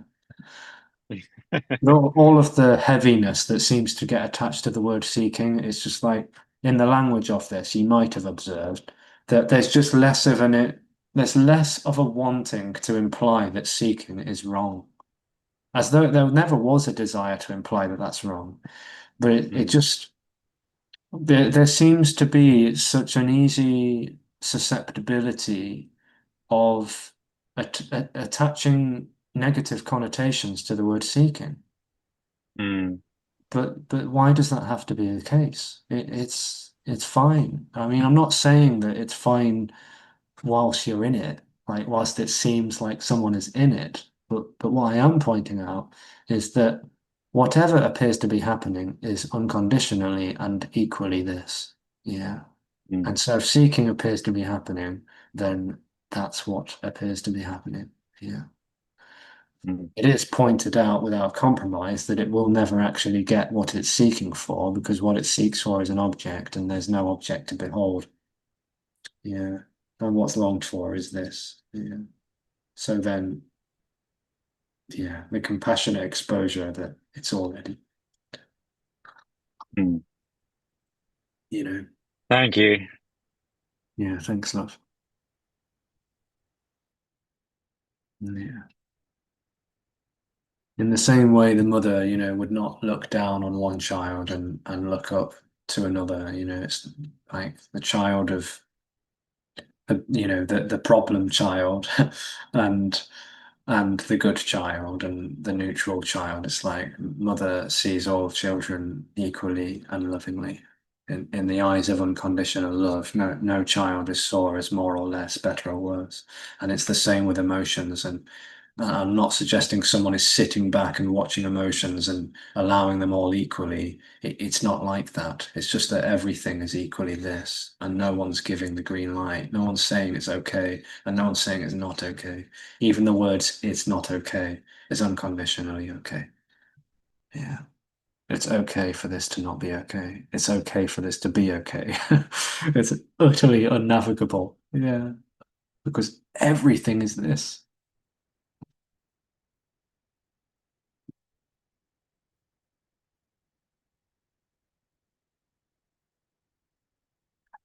All of the heaviness that seems to get attached to the word seeking, it's just like in the language of this, you might have observed that there's less of a wanting to imply that seeking is wrong, as though there never was a desire to imply that that's wrong. But it Mm. just there seems to be such an easy susceptibility of attaching negative connotations to the word seeking. Mm. But why does that have to be the case? It's fine. I mean, I'm not saying that it's fine whilst you're in it, like whilst it seems like someone is in it. But what I am pointing out is that whatever appears to be happening is unconditionally and equally this. Yeah. Mm. And so if seeking appears to be happening, then that's what appears to be happening. Yeah. Mm. It is pointed out without compromise that it will never actually get what it's seeking for because what it seeks for is an object and there's no object to behold. Yeah. And what's longed for is this. Yeah. So then, yeah, the compassionate exposure that it's already, Mm. you know. Thank you. Yeah, thanks, love. Yeah. In the same way, the mother, would not look down on one child and look up to another, it's like the child of the problem child and the good child and the neutral child. It's like mother sees all children equally and lovingly in the eyes of unconditional love. No child is sore as more or less, better or worse. And it's the same with emotions. And I'm not suggesting someone is sitting back and watching emotions and allowing them all equally. It's not like that. It's just that everything is equally this, and no one's giving the green light. No one's saying it's okay, and no one's saying it's not okay. Even the words "it's not okay" is unconditionally okay. Yeah. It's okay for this to not be okay. It's okay for this to be okay. It's utterly unnavigable. Yeah. Because everything is this.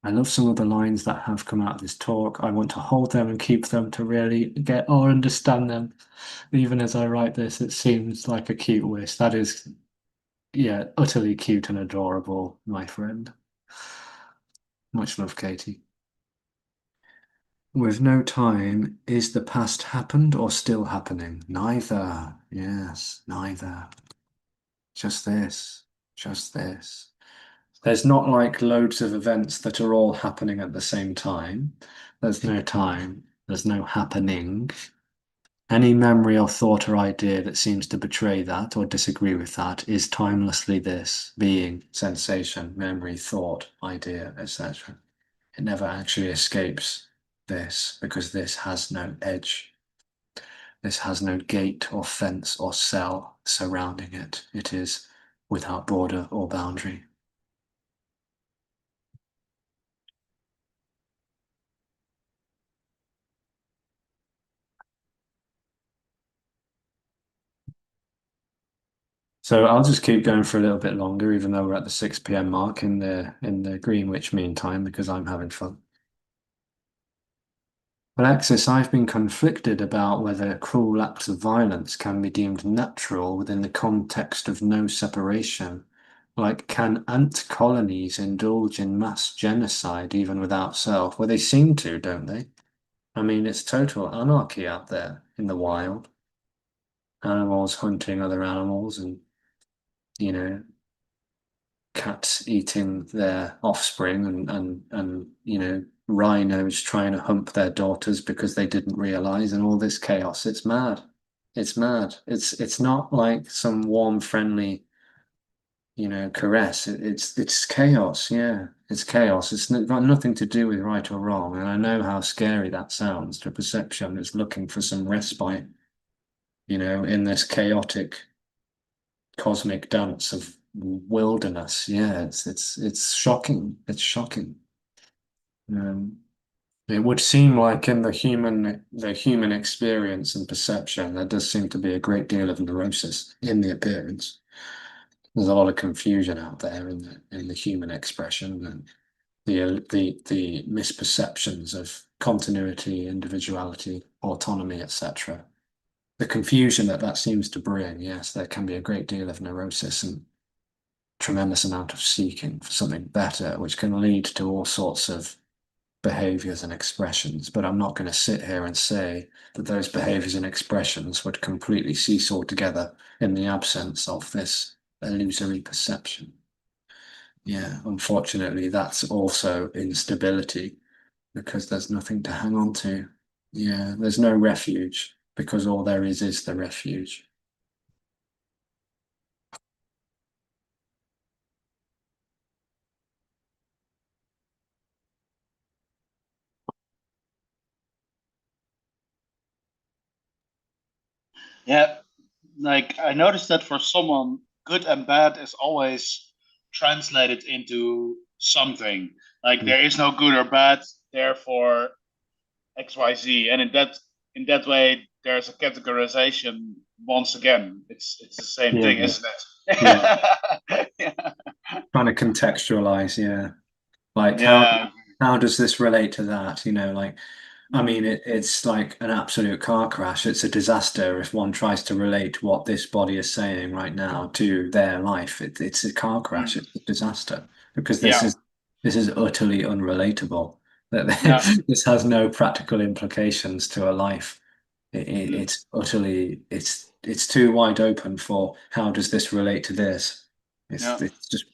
I love some of the lines that have come out of this talk. I want to hold them and keep them to really get or understand them. Even as I write this, it seems like a cute wish. That is, yeah, utterly cute and adorable, my friend. Much love, Katie. With no time, is the past happened or still happening? Neither. Yes, neither. Just this. Just this. There's not like loads of events that are all happening at the same time. There's no time. There's no happening. Any memory or thought or idea that seems to betray that or disagree with that is timelessly this being, sensation, memory, thought, idea, etc. It never actually escapes this because this has no edge. This has no gate or fence or cell surrounding it. It is without border or boundary. So I'll just keep going for a little bit longer, even though we're at the 6 p.m. mark in the Greenwich Mean Time, because I'm having fun. Alexis, I've been conflicted about whether cruel acts of violence can be deemed natural within the context of no separation. Like, can ant colonies indulge in mass genocide even without self? Well, they seem to, don't they? I mean, it's total anarchy out there in the wild. Animals hunting other animals and, you know, cats eating their offspring and rhinos trying to hump their daughters because they didn't realize and all this chaos. It's mad. It's mad. It's not like some warm, friendly caress. It's chaos. Yeah, it's chaos. Got nothing to do with right or wrong. And I know how scary that sounds to perception. It's looking for some respite, in this chaotic cosmic dance of wilderness. Yeah, it's shocking. It's shocking. Um, it would seem like in the human experience and perception, there does seem to be a great deal of neurosis in the appearance. There's a lot of confusion out there in the human expression and the misperceptions of continuity, individuality, autonomy, etc. The confusion that seems to bring, yes, there can be a great deal of neurosis and tremendous amount of seeking for something better, which can lead to all sorts of behaviors and expressions. But I'm not going to sit here and say that those behaviors and expressions would completely cease altogether in the absence of this illusory perception. Yeah, unfortunately, that's also instability because there's nothing to hang on to. Yeah, there's no refuge because all there is the refuge. Yeah, like I noticed that for someone, good and bad is always translated into something. Like there is no good or bad, therefore XYZ. And in that way there's a categorization once again. It's the same Yeah, thing, isn't yeah. it? Yeah. Trying to contextualize, yeah. Like Yeah. how does this relate to that? Like I mean it's like an absolute car crash. It's a disaster if one tries to relate what this body is saying right now to their life. It's a car crash, Mm. it's a disaster because this Yeah. is this is utterly unrelatable. That Yeah. this has no practical implications to a life. Mm. It's utterly it's too wide open for how does this relate to this? It's Yeah. it's just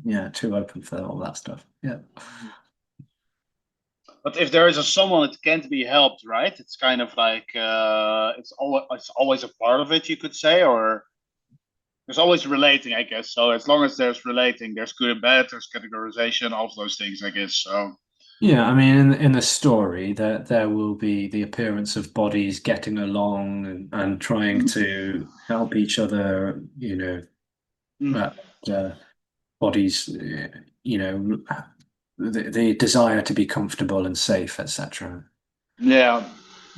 yeah, too open for all that stuff. Yeah. But if there is a someone, it can't be helped, right? It's kind of like it's always a part of it, you could say, or there's always relating, I guess. So as long as there's relating, there's good and bad, there's categorization, all of those things, I guess. So Yeah, I mean, in the story, there will be the appearance of bodies getting along and trying to help each other, mm, uh, uh, bodies, the desire to be comfortable and safe, etc., yeah.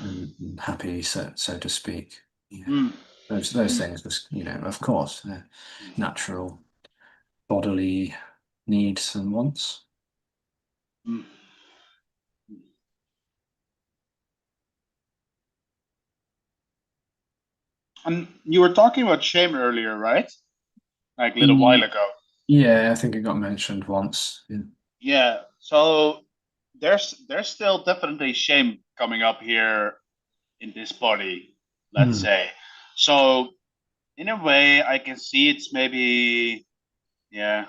and happy, so to speak. Yeah, Mm, those mm, things, of course, natural bodily needs and wants. mm. And you were talking about shame earlier, right? Like a little while ago. Yeah, I think it got mentioned once. Yeah. Yeah. So there's still definitely shame coming up here in this body, let's Hmm. say. So in a way, I can see it's maybe, yeah,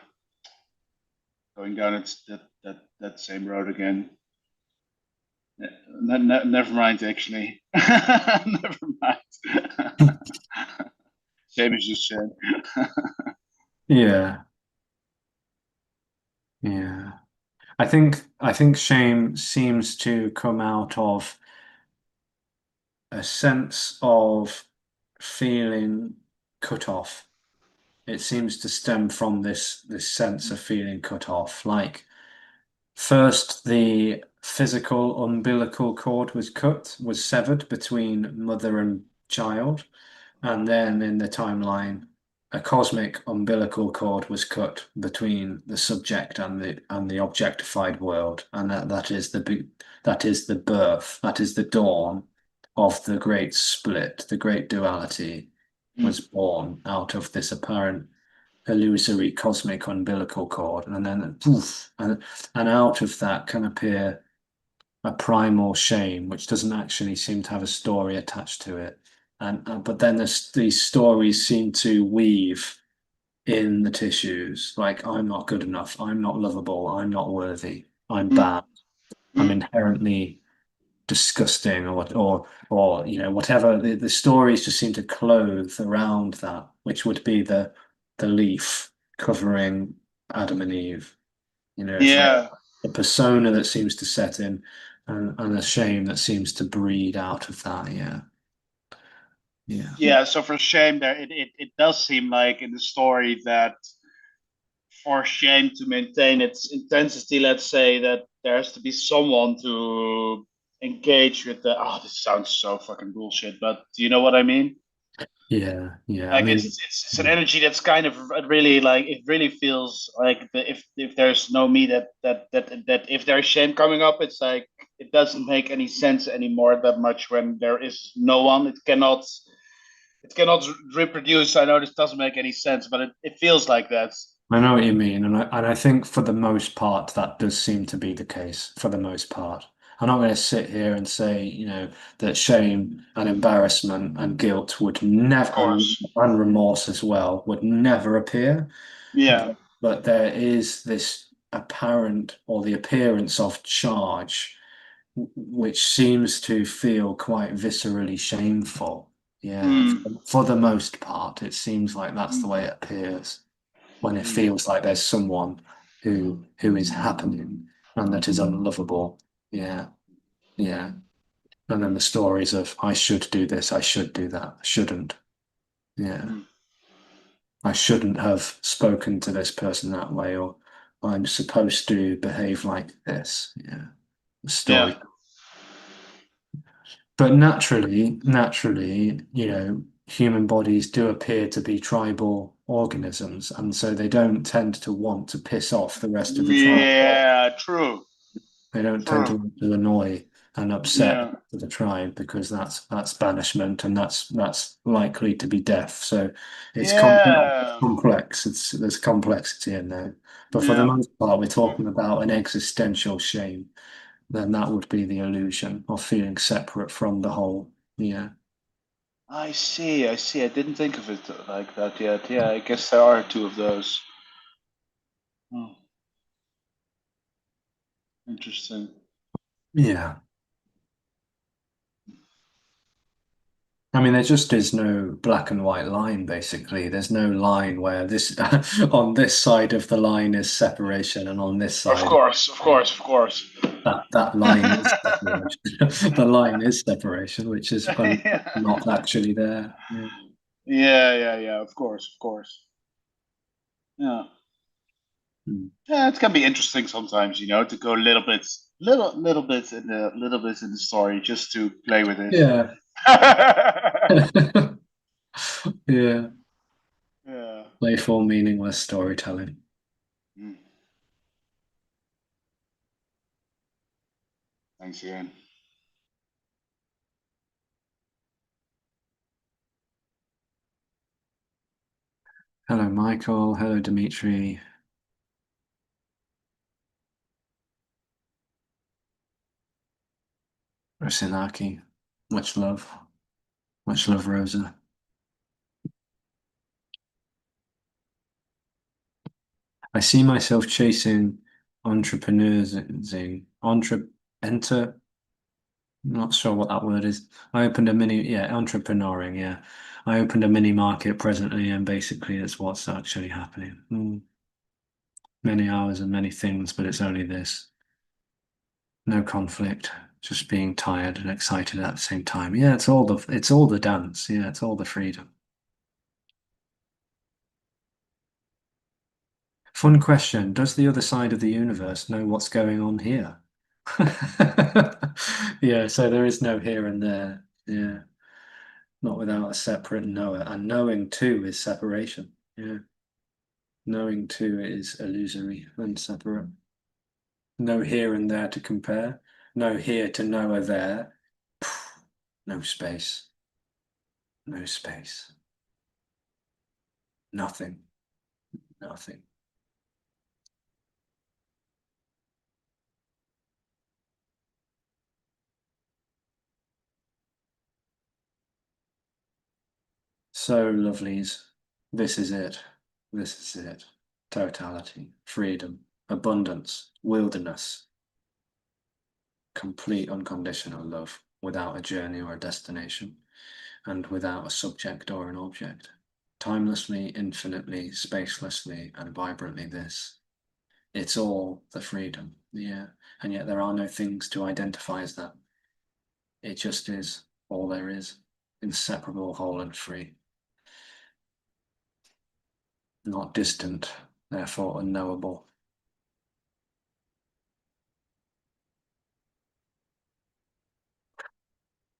going down that same road again. Never mind, actually. Never mind. Same as you said. Yeah, yeah. I think shame seems to come out of a sense of feeling cut off. It seems to stem from this sense of feeling cut off. Like first the physical umbilical cord was severed between mother and child. And then in the timeline, a cosmic umbilical cord was cut between the subject and the objectified world, and that is the birth, that is the dawn of the great split, the great duality Mm, was born out of this apparent illusory cosmic umbilical cord, and then poof, and out of that can appear a primal shame, which doesn't actually seem to have a story attached to it. And but then these stories seem to weave in the tissues, like I'm not good enough, I'm not lovable, I'm not worthy, I'm mm, bad, I'm mm, inherently disgusting, or whatever. The stories just seem to clothe around that, which would be the leaf covering Adam and Eve. It's like Yeah. a persona that seems to set in and a shame that seems to breed out of that. Yeah. Yeah. Yeah, so for shame there it does seem like in the story that for shame to maintain its intensity, let's say that there has to be someone to engage with the this sounds so fucking bullshit, but do you know what I mean? Yeah. Yeah. I Like mean, it's an energy that's kind of really like it really feels like if there's no me that if there's shame coming up, it's like it doesn't make any sense anymore that much when there is no one. It cannot reproduce. I know this doesn't make any sense, but it feels like that. I know what you mean, and I think for the most part that does seem to be the case. For the most part, I'm not going to sit here and say, that shame and embarrassment and guilt would Of never, course. and remorse as well, would never appear. Yeah. But there is this apparent or the appearance of charge, which seems to feel quite viscerally shameful. Yeah, Mm. for the most part, it seems like that's the way it appears when it Mm. feels like there's someone who is happening and that is unlovable. Yeah, yeah. And then the stories of I should do this, I should do that, I shouldn't. Yeah. Mm. I shouldn't have spoken to this person that way, or I'm supposed to behave like this. Yeah. The Yeah. story. But naturally, human bodies do appear to be tribal organisms, and so they don't tend to want to piss off the rest of the tribe. Yeah. True. They don't tend to True. want to annoy and upset Yeah. the tribe because that's banishment and that's likely to be death. So it's Yeah. complex. There's complexity in there. But for the Yeah. most part, we're talking about an existential shame. Then that would be the illusion of feeling separate from the whole. Yeah. I see. I see. I didn't think of it like that yet. Yeah. I guess there are two of those. Hmm. Interesting. Yeah. I mean, there just is no black and white line, basically. There's no line where this on this side of the line is separation, and on this Of side course. Of course. Of course. that line is separation. The line is separation, which is not actually there. Yeah. Yeah. Yeah. Yeah. Of course. Of course. Yeah. Hmm. Yeah. It can be interesting sometimes, to go a little bit in the story just to play with it. Yeah. Yeah. Yeah. Playful, meaningless storytelling. Mm. Thanks again. Hello, Michael. Hello, Dimitri. Rosinaki. Much love. Much love, Rosa. I see myself chasing entrepreneurs. Enter. I'm not sure what that word is. I opened a mini, yeah, entrepreneuring, yeah. I opened a mini market presently, and basically it's what's actually happening. Many hours and many things, but it's only this. No conflict, just being tired and excited at the same time. Yeah, it's all the dance. Yeah, it's all the freedom. Fun question. Does the other side of the universe know what's going on here? Yeah, so there is no here and there. Yeah. Not without a separate knower. And knowing too is separation. Yeah. Knowing too is illusory and separate. No here and there to compare. No here to knower there. No space. No space. Nothing. Nothing. So, lovelies, this is it. This is it. Totality, freedom, abundance, wilderness, complete unconditional love without a journey or a destination, and without a subject or an object. timelessly, infinitely, spacelessly, and vibrantly this. It's all the freedom, yeah. And yet there are no things to identify as that. It just is all there is, inseparable, whole, and free. Not distant, therefore unknowable.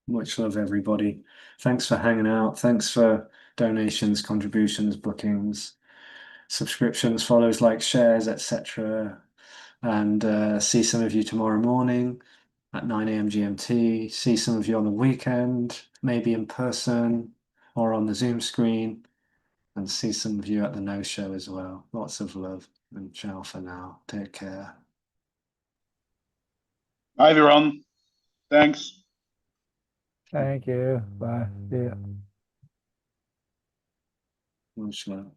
Much love, everybody. Thanks for hanging out. Thanks for donations, contributions, bookings, subscriptions, follows, likes, shares, etc. And see some of you tomorrow morning at 9 a.m. GMT. See some of you on the weekend, maybe in person or on the Zoom screen. And see some of you at the No Show as well. Lots of love and ciao for now. Take care. Bye, everyone. Thanks. Thank you. Bye. See ya. Much love.